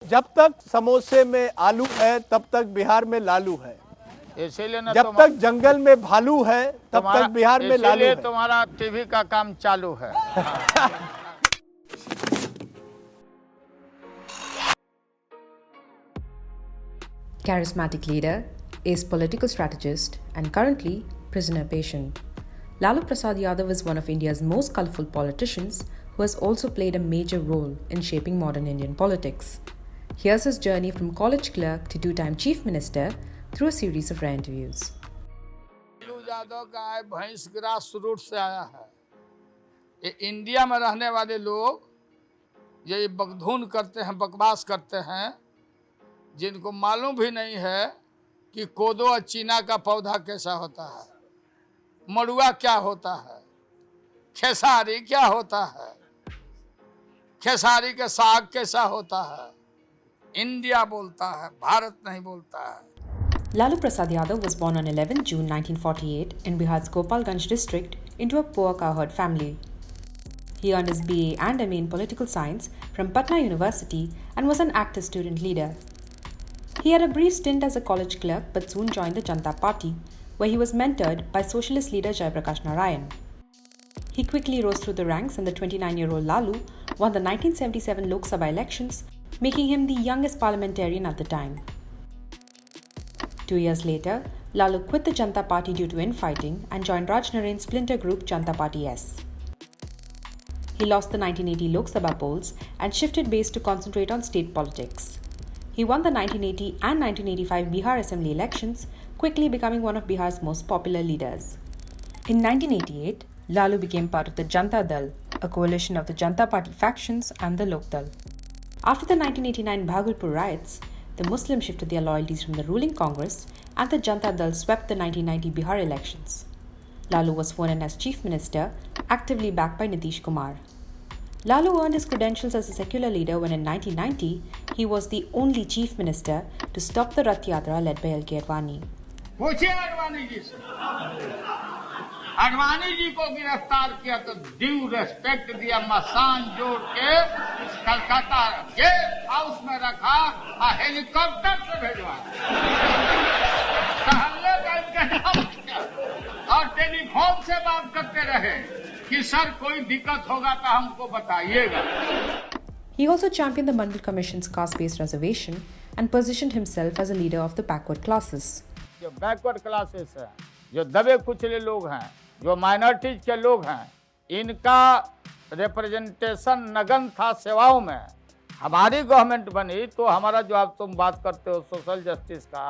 जब तक समोसे में आलू है तब तक बिहार में लालू है, इसीलिए ना जब तक जंगल में भालू है तब तक बिहार में लालू है। तुम्हारा टीवी का काम चालू है। Charismatic leader, ace political strategist, and currently prisoner patient. Lalu Prasad Yadav is one of India's most colourful politicians who has also played a major role in shaping modern Indian politics. Here's his journey from college clerk to two-time chief minister through a series of rare interviews. Lalu Yadav का भैंस grass root से आया है। ये India में रहने वाले लोग ये बकधून करते हैं, बकवास करते हैं, जिनको मालूम भी नहीं है कि कोदो और चीना का पौधा कैसा होता है, मड़ुआ क्या होता है, खेसारी क्या होता है, खेसारी के साग कैसा होता है। इंडिया बोलता है, भारत नहीं बोलता है। Lalu Prasad Yadav was born on 11 June 1948 in Bihar's Gopalganj district into a poor cowherd family. He earned his BA and MA in political science from Patna University and was an active student leader. He had a brief stint as a college clerk but soon joined the Janata Party, where he was mentored by socialist leader Jayaprakash Narayan. He quickly rose through the ranks and the 29-year-old Lalu won the 1977 Lok Sabha elections, making him the youngest parliamentarian at the time. 2 years later, Lalu quit the Janata Party due to infighting and joined Raj Narain's splinter group Janata Party S. He lost the 1980 Lok Sabha polls and shifted base to concentrate on state politics. He won the 1980 and 1985 Bihar Assembly elections, quickly becoming one of Bihar's most popular leaders. In 1988, Lalu became part of the Janata Dal, a coalition of the Janata Party factions and the Lok Dal. After the 1989 Bhagalpur riots, the Muslims shifted their loyalties from the ruling Congress and the Janata Dal swept the 1990 Bihar elections. Lalu was sworn in as Chief Minister, actively backed by Nitish Kumar. Lalu earned his credentials as a secular leader when in 1990 he was the only Chief Minister to stop the Rath Yatra led by L.K. Advani. पूछिए अडवाणी जी से, अडवाणी जी को गिरफ्तार किया तो due respect दिया, मसान जोड़ के Calcutta guest house में रखा और हेलीकॉप्टर से भेजवा टहलने का इनका नाम किया और टेलीफोन से बात करते रहे कि सर कोई दिक्कत होगा तो हमको बताइएगा। He also championed the Mandal Commission's caste-based reservation and positioned himself as a leader of the backward classes. जो बैकवर्ड क्लासेस हैं, जो दबे कुचले लोग हैं, जो माइनॉरिटीज के लोग हैं, इनका रिप्रेजेंटेशन नगन था सेवाओं में। हमारी गवर्नमेंट बनी तो हमारा जो आप तुम बात करते हो सोशल जस्टिस का,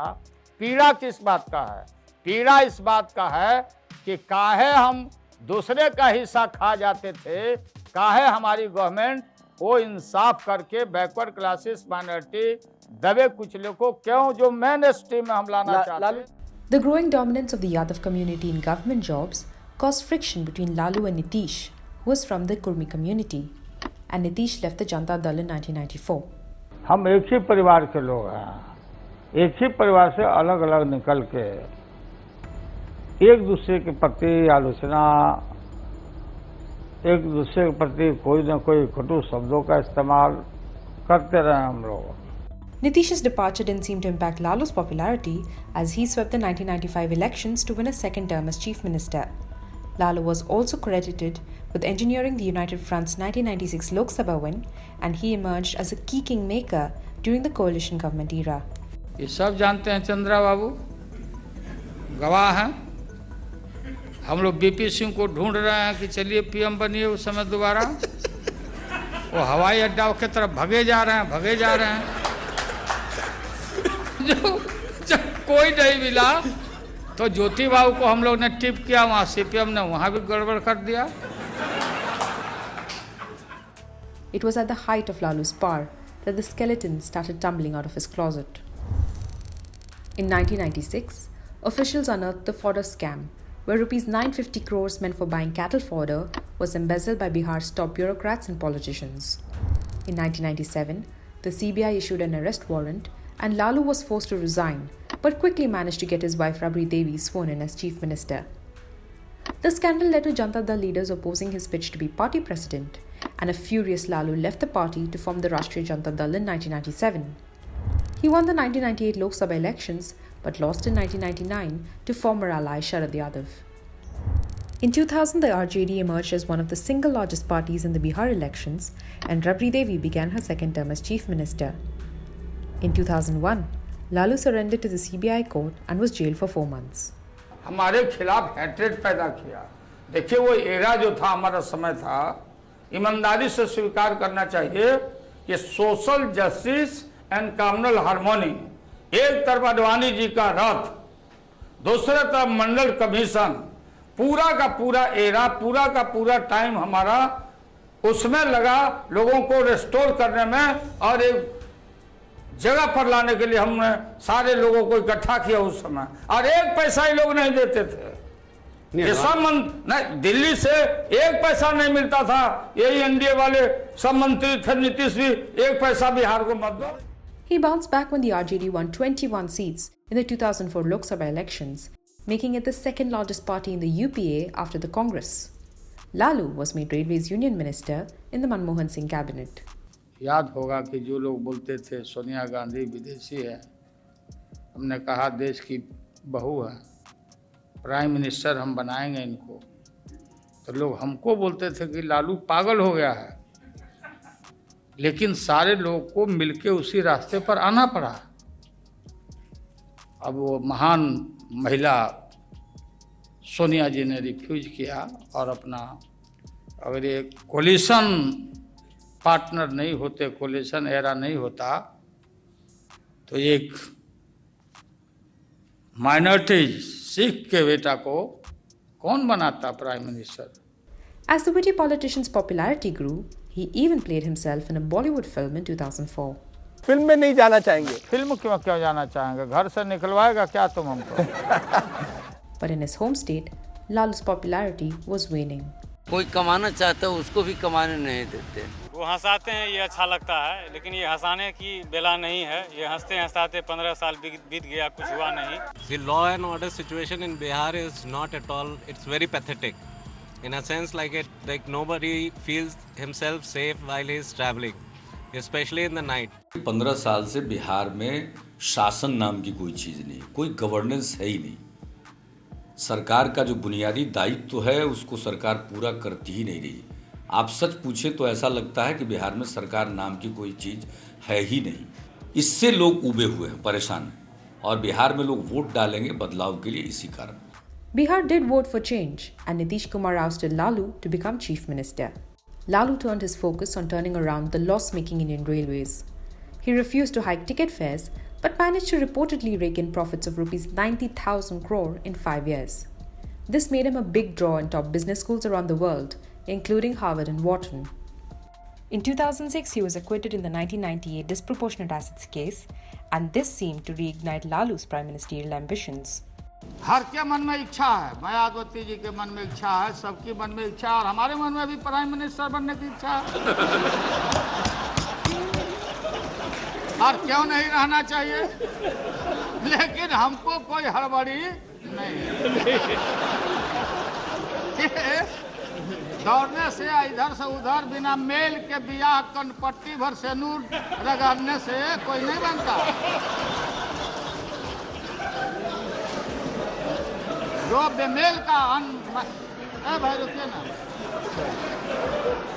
पीड़ा किस बात का है? पीड़ा इस बात का है कि काहे हम दूसरे का हिस्सा खा जाते थे, काहे हमारी गवर्नमेंट वो इंसाफ करके बैकवर्ड क्लासेस माइनॉरिटी दबे कुचले को क्यों जो मेन स्ट्रीम में हम लाना चाहते हैं। The growing dominance of the Yadav community in government jobs caused friction between Lalu and Nitish, who was from the Kurmi community, and Nitish left the Janata Dal in 1994. हम एक ही परिवार के लोग हैं, एक ही परिवार से अलग अलग निकल के एक दूसरे के प्रति आलोचना, एक दूसरे के प्रति कोई न कोई कटु शब्दों का इस्तेमाल करते रहे हम लोग। Nitish's departure didn't seem to impact Lalu's popularity as he swept the 1995 elections to win a second term as chief minister. Lalu was also credited with engineering the United Front's 1996 Lok Sabha win, and he emerged as a key kingmaker during the coalition government era. ये सब जानते हैं, चंद्रा बाबू गवाह हैं। हम लोग BP Singh को ढूंढ रहे हैं कि चलिए पीएम बनिए उस समय दोबारा। वो हवाई अड्डा की तरफ भगे जा रहे हैं। जब कोई नहीं मिला तो ज्योति बाबू को हम लोग ने टिप किया, वहाँ सीपीएम ने वहाँ भी गड़बड़ कर दिया। It was at the height of Lalu's power that the skeleton started tumbling out of his closet. In 1996, officials unearthed the fodder scam, where Rs 950 crores meant for buying cattle fodder was embezzled by Bihar's top bureaucrats and politicians. In 1997, the CBI issued an arrest warrant and Lalu was forced to resign, but quickly managed to get his wife Rabri Devi sworn in as chief minister. The scandal led to Janata Dal leaders opposing his pitch to be party president, and a furious Lalu left the party to form the Rashtriya Janata Dal in 1997. He won the 1998 Lok Sabha elections but lost in 1999 to former ally Sharad Yadav. In 2000, the RJD emerged as one of the single largest parties in the Bihar elections, and Rabri Devi began her second term as Chief Minister. In 2001, Lalu surrendered to the CBI court and was jailed for 4 months. हमारे खिलाफ hatred पैदा किया। देखिए वो era जो था, हमारा समय था, ईमानदारी से स्वीकार करना चाहिए कि social justice and communal harmony, एक तरफ अडवाणी जी का रथ, दूसरे तरफ मंडल कमीशन, पूरा का पूरा एरा, पूरा का पूरा टाइम हमारा उसमें लगा लोगों को रिस्टोर करने में, और एक जगह पर लाने के लिए हमने सारे लोगों को इकट्ठा किया उस समय, और एक पैसा ही लोग नहीं देते थे। ये सब नहीं, दिल्ली से एक पैसा नहीं मिलता था, यही एनडीए वाले सब मंत्री थे, नीतीश भी, एक पैसा बिहार को मत दो। He bounced back when the RJD won 21 seats in the 2004 Lok Sabha elections, making it the second largest party in the UPA after the Congress. Lalu was made Railways Union Minister in the Manmohan Singh cabinet. याद होगा कि जो लोग बोलते थे सोनिया गांधी विदेशी है, हमने कहा देश की बहू है, प्राइम मिनिस्टर हम बनाएंगे इनको, तो लोग हमको बोलते थे कि लालू पागल हो गया है, लेकिन सारे लोगों को मिलके उसी रास्ते पर आना पड़ा। अब वो महान महिला सोनिया जी ने रिफ्यूज किया, और अपना अगर ये कोलिशन पार्टनर नहीं होते, कोलिशन एरा नहीं होता, तो एक माइनॉरिटी सिख के बेटा को कौन बनाता prime minister. As the witty politician's popularity grew, he even played himself in a Bollywood film in 2004. Film में नहीं जाना चाहेंगे? फिल्म क्यों जाना चाहेंगे, घर से निकलवाएगा क्या तुम हमको। But in his home state, Lalu's popularity was waning. कोई कमाना चाहता है उसको भी कमाने नहीं देते। वो हंसाते हैं, ये अच्छा लगता है, लेकिन ये हंसाने की बेला नहीं है। ये हंसते हंसाते 15 साल बीत गया, कुछ हुआ नहीं। The law and order situation in Bihar is not at all, it's very pathetic. In a sense like nobody feels himself safe while he is traveling, especially in the night. 15 साल से बिहार में शासन नाम की कोई चीज़ नहीं, कोई गवर्नेंस है ही नहीं। सरकार का जो बुनियादी दायित्व है उसको सरकार पूरा करती ही नहीं रही। आप सच पूछें तो ऐसा लगता है कि बिहार में सरकार नाम की कोई चीज़ है ही नहीं। इससे लोग उबे हुए हैं, परेशान हैं, और बिहार में लोग वोट डालेंगे बदलाव के लिए इसी कारण। Bihar did vote for change, and Nitish Kumar ousted Lalu to become Chief Minister. Lalu turned his focus on turning around the loss-making Indian Railways. He refused to hike ticket fares, but managed to reportedly rake in profits of rupees 90,000 crore in 5 years. This made him a big draw in top business schools around the world, including Harvard and Wharton. In 2006, he was acquitted in the 1998 disproportionate assets case, and this seemed to reignite Lalu's prime ministerial ambitions. हर के मन में इच्छा है, मायावती जी के मन में इच्छा है, सबकी मन में इच्छा है, और हमारे मन में भी प्राइम मिनिस्टर बनने की इच्छा है। और क्यों नहीं रहना चाहिए, लेकिन हमको कोई हड़बड़ी नहीं। दौड़ने से इधर से उधर बिना मेल के बियाह कनपट्टी भर से नूर रगड़ने से कोई नहीं बनता। जो बेमेल का भाई रुकिए ना,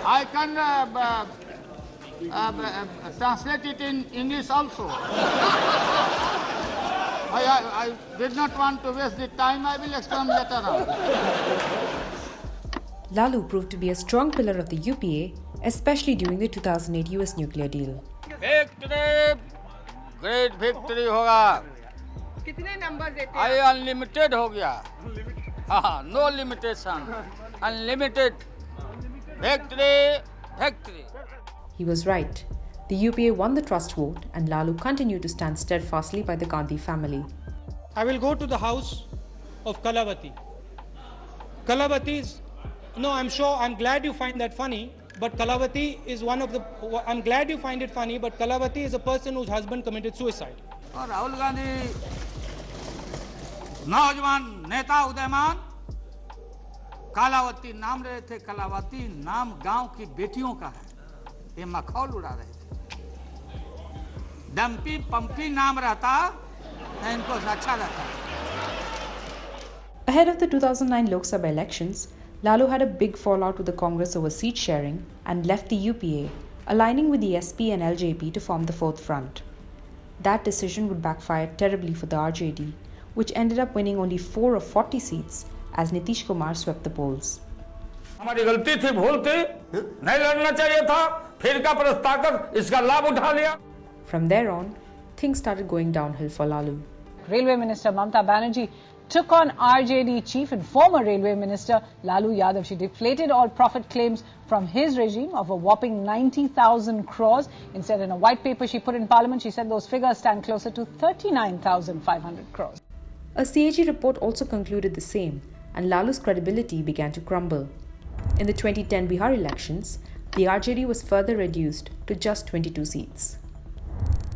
I can translate it in English also. I did not want to waste the time. I will explain later on. Lalu proved to be a strong pillar of the UPA, especially during the 2008 US nuclear deal. Victory, great victory होगा। कितने number देते आई unlimited हो गया, हाँ, no limitation, unlimited victory. He was right. The UPA won the trust vote, and Lalu continued to stand steadfastly by the Gandhi family. I will go to the house of Kalavati. Kalavati is, no, I'm glad you find that funny, but Kalavati is I'm glad you find it funny, but Kalavati is a person whose husband committed suicide. और राहुल गांधी नौजवान नेता उदयमान, कालावती नाम रहे थे, कलावती नाम गांव की बेटियों का है, ये मखौल उड़ा रहे थे। डम्पी पंपी नाम रहता है, इनको अच्छा रहता। Ahead of the 2009 Lok Sabha elections, Lalu had a big fallout with the Congress over seat sharing and left the UPA, aligning with the SP and LJP to form the Fourth Front. That decision would backfire terribly for the RJD, which ended up winning only 4 of 40 seats as Nitish Kumar swept the polls. हमारी गलती थी, भूल थी, नहीं लड़ना चाहिए था, फिर का प्रस्ताकर इसका लाभ उठा लिया। From there on, things started going downhill for Lalu. Railway Minister Mamata Banerjee took on RJD chief and former Railway Minister Lalu Yadav. She deflated all profit claims from his regime of a whopping 90,000 crores. Instead, in a white paper she put in Parliament, she said those figures stand closer to 39,500 crores. A CAG report also concluded the same, and Lalu's credibility began to crumble. In the 2010 Bihar elections, the RJD was further reduced to just 22 seats.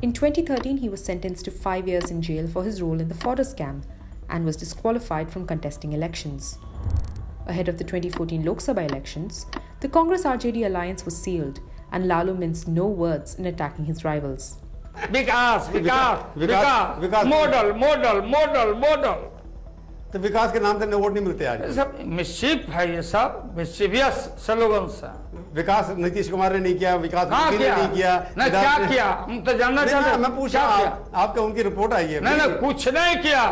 In 2013, he was sentenced to 5 years in jail for his role in the fodder scam and was disqualified from contesting elections. Ahead of the 2014 Lok Sabha elections, the Congress-RJD alliance was sealed, and Lalu minced no words in attacking his rivals. Vikas Vikas Vikas Vikas model model model model. तो विकास के नाम से vote नहीं मिलते आज। सब mischief है, ये सब मिस्चिवियस स्लोगन्स है। विकास नीतीश कुमार ने नहीं किया, विकास हाँ ने नहीं किया। नहीं क्या किया, हम तो जानना चाहते हैं। मैं पूछा आपका, उनकी रिपोर्ट आई है। नहीं कुछ नहीं किया।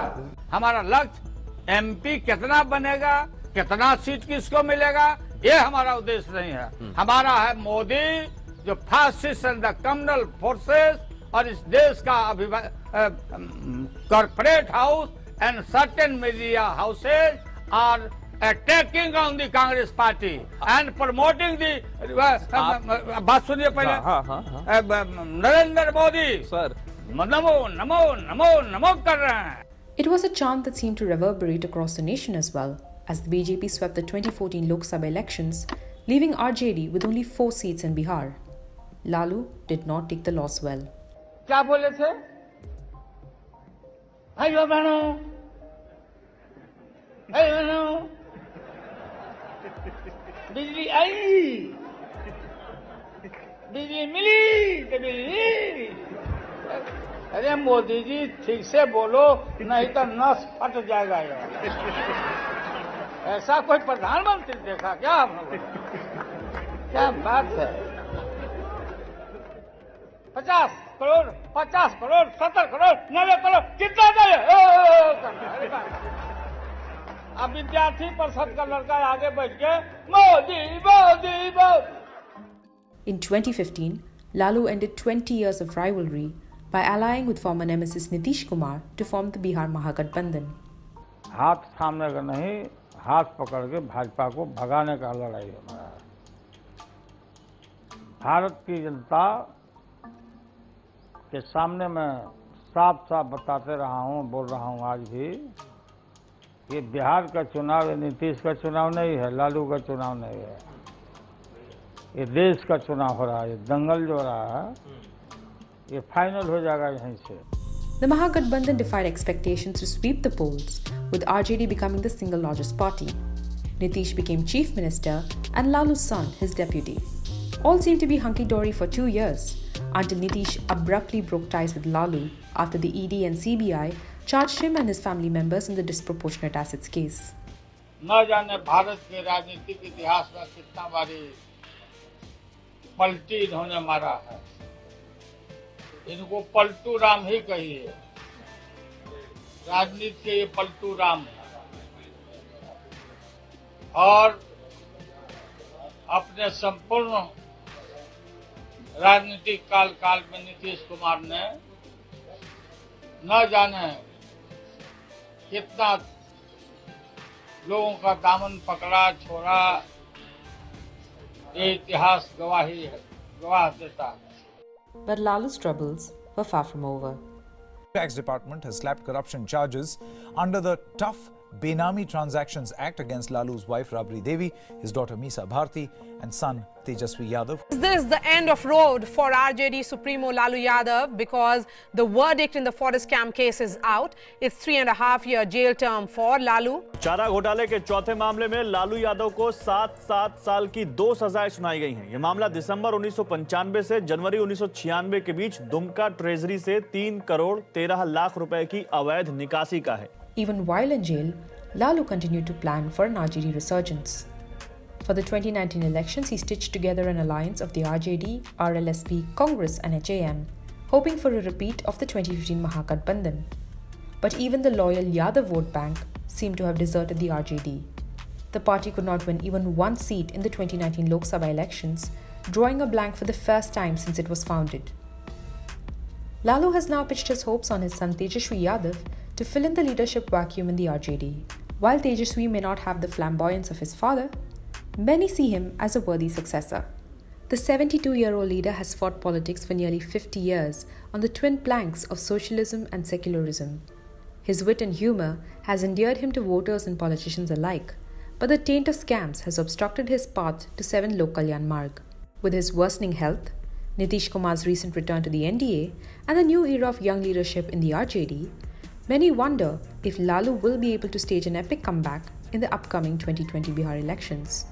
हमारा लक्ष्य एमपी कितना बनेगा, कितना सीट किसको मिलेगा, ये हमारा उद्देश्य नहीं है। हमारा है मोदी जो fascist and the communal forces और इस देश का corporate house and certain media houses are attacking on the Congress party and promoting the बात सुनिए पहले। नरेंद्र मोदी सर नमो नमो नमो नमो कर रहे हैं। It was a chant that seemed to reverberate across the nation as well, as the BJP swept the 2014 Lok Sabha elections, leaving RJD with only 4 seats in Bihar. Lalu did not take the loss well. क्या बोले थे भाइयों बहनों, बिजली आई, बिजली मिली तो बिजली। अरे मोदी जी ठीक से बोलो, नहीं तो नस फट जाएगा। ऐसा कोई प्रधानमंत्री देखा क्या आप लोगों ने? क्या बात है। 50 करोड़ 50 करोड़ 70 करोड़ 90 करोड़ कितना दे? अब विद्यार्थी परिषद का लड़का आगे बैठ के Modi Modi Modi. In 2015, Lalu ended 20 years of rivalry by allying with former nemesis Nitish Kumar to form the Bihar Mahagathbandhan. हाथ थामने का नहीं, हाथ पकड़ के भाजपा को भगाने का लड़ाई हमारा। भारत की जनता के सामने मैं साफ साफ बताते रहा हूँ, बोल रहा हूँ आज भी, ये बिहार का चुनाव नीतीश का चुनाव नहीं है, लालू का चुनाव नहीं है, ये देश का चुनाव हो रहा है। ये दंगल जो हो रहा है ये फाइनल हो जाएगा यहीं से। The Mahagathbandhan defied expectations to sweep the polls, with RJD becoming the single largest party. Nitish became chief minister and Lalu's son his deputy. All seemed to be hunky-dory for 2 years, until Nitish abruptly broke ties with Lalu after the ED and CBI charged him and his family members in the disproportionate assets case. न जाने भारत के राजनीतिक इतिहास में कितना बारी पलटी इन्होंने मारा है। इनको पलटू राम ही कहिए, राजनीति के ये पलटू राम है। और अपने संपूर्ण राजनीतिक काल में नीतीश कुमार ने न जाने कितना लोगों का दामन पकड़ा छोड़ा, ये इतिहास गवाह देता है। But Lalu's troubles were far from over. Tax department has slapped corruption charges under the tough Benami Transactions Act against Lalu's wife Rabri Devi, his daughter Misa Bharti, and son Tejaswi Yadav. Is this the end of road for RJD Supremo Lalu Yadav because the verdict in the forest scam case is out? It's 3.5-year jail term for Lalu. चारा घोटाले के चौथे मामले में लालू यादव को 7 साल की 2 सजाएं सुनाई गई हैं। यह मामला दिसंबर 1995 से जनवरी 1996 के बीच दुमका ट्रेजरी से 3 करोड़ 13 लाख रुपए की अवैध निकासी का है। Even while in jail, Lalu continued to plan for an RJD resurgence. For the 2019 elections, he stitched together an alliance of the RJD, RLSP, Congress and HAM, hoping for a repeat of the 2015 Mahagathbandhan. But even the loyal Yadav vote bank seemed to have deserted the RJD. The party could not win even one seat in the 2019 Lok Sabha elections, drawing a blank for the first time since it was founded. Lalu has now pitched his hopes on his son Tejaswi Yadav to fill in the leadership vacuum in the RJD. While Tejaswi may not have the flamboyance of his father, many see him as a worthy successor. The 72-year-old leader has fought politics for nearly 50 years on the twin planks of socialism and secularism. His wit and humor has endeared him to voters and politicians alike, but the taint of scams has obstructed his path to 7 Lok Kalyan Marg. With his worsening health, Nitish Kumar's recent return to the NDA, and the new era of young leadership in the RJD, many wonder if Lalu will be able to stage an epic comeback in the upcoming 2020 Bihar elections.